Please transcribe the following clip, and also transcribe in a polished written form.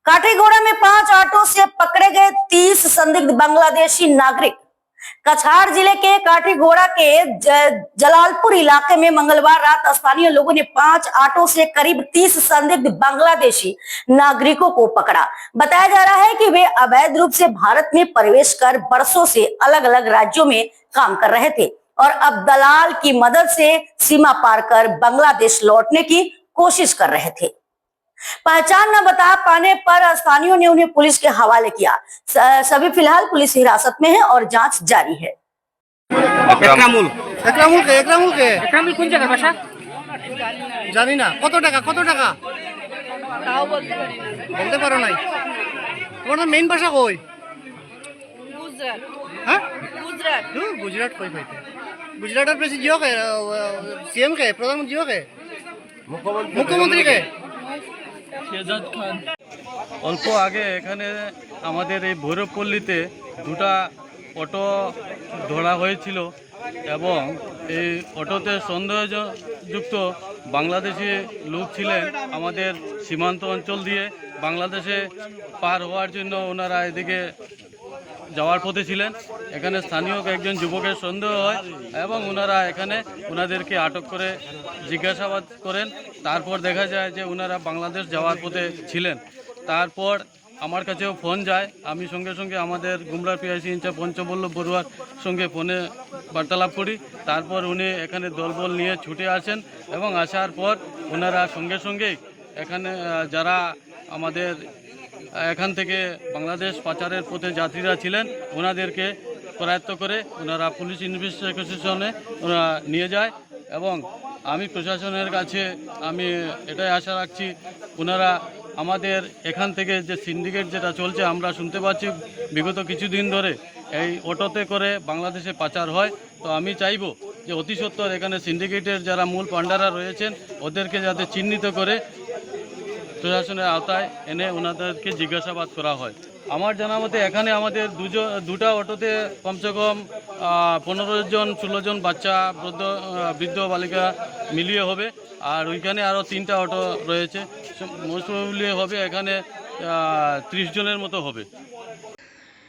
काठीगोड़ा में 5 ऑटो से पकड़े गए 30 संदिग्ध बांग्लादेशी नागरिक। कछार जिले के काठीगोड़ा के जलालपुर इलाके में मंगलवार रात स्थानीय लोगों ने 5 ऑटो से करीब 30 संदिग्ध बांग्लादेशी नागरिकों को पकड़ा। बताया जा रहा है कि वे अवैध रूप से भारत में प्रवेश कर बरसों से अलग अलग राज्यों में काम कर रहे थे और अब दलाल की मदद से सीमा पार कर बांग्लादेश लौटने की कोशिश कर रहे थे। पहचान न बता पाने पर स्थानियों ने उन्हें पुलिस के हवाले किया। सभी फिलहाल पुलिस हिरासत में है और जांच जारी है। একরামুল কোন জায়গার বাসা জানি না। কত টাকা তাও বলতে পারো নাই। তোমার মেইন ভাষা কই? গুজরাট। হ্যাঁ গুজরাট কই পাইতে? গুজরাটের প্রেসিডেন্ট জিও কে সিএম কে প্রধানমন্ত্রী জিও কে মুখ্যমন্ত্রী কে শেহজাদ খান। অল্প আগে এখানে আমাদের এই ভৈরবপল্লীতে দুটা অটো ধরা হয়েছিল এবং এই অটোতে সন্দেহযুক্ত বাংলাদেশি লোক ছিলেন। আমাদের সীমান্ত অঞ্চল দিয়ে বাংলাদেশে পার হওয়ার জন্য ওনারা এদিকে যাওয়ার পথে ছিলেন। এখানে স্থানীয় একজন যুবকের সন্দেহ হয় এবং ওনারা এখানে ওনাদেরকে আটক করে জিজ্ঞাসাবাদ করেন। তারপর দেখা যায় যে ওনারা বাংলাদেশ যাওয়ার পথে ছিলেন। তারপর আমার কাছেও ফোন যায়, আমি সঙ্গে সঙ্গে আমাদের গুমরার পিআইসি ইনচার্জ পঞ্চবল্লভ বড়ুয়ার সঙ্গে ফোনে বার্তালাপ করি। তারপর উনি এখানে দলবল নিয়ে ছুটে আসেন এবং আসার পর ওনারা সঙ্গে সঙ্গেই এখানে যারা আমাদের এখান থেকে বাংলাদেশ পাচারের পথে যাত্রীরা ছিলেন ওনাদেরকে করায়ত্ত করে ওনারা পুলিশ ইনভেস্টিগেশনে ওনারা নিয়ে যায় এবং আমি প্রশাসনের কাছে আমি এটাই আশা রাখছি ওনারা আমাদের এখান থেকে যে সিন্ডিকেট যেটা চলছে আমরা শুনতে পাচ্ছি বিগত কিছুদিন ধরে এই অটোতে করে বাংলাদেশে পাচার হয়। তো আমি চাইব যে অতি সত্বর এখানে সিন্ডিকেটের যারা মূল পান্ডারা রয়েছেন ওদেরকে যাতে চিহ্নিত করে প্রশাসনের আওতায় এনে ওনাদেরকে জিজ্ঞাসাবাদ করা হয়। আমার জানা মতে এখানে আমাদের দুটা অটোতে কমসে কম 15 জন 16 জন বাচ্চা বৃদ্ধ বালিকা মিলিয়ে হবে আর ওইখানে আরও 3টা অটো রয়েছে। মোস্ট প্রবাবলি হবে এখানে 30 জনের মতো হবে।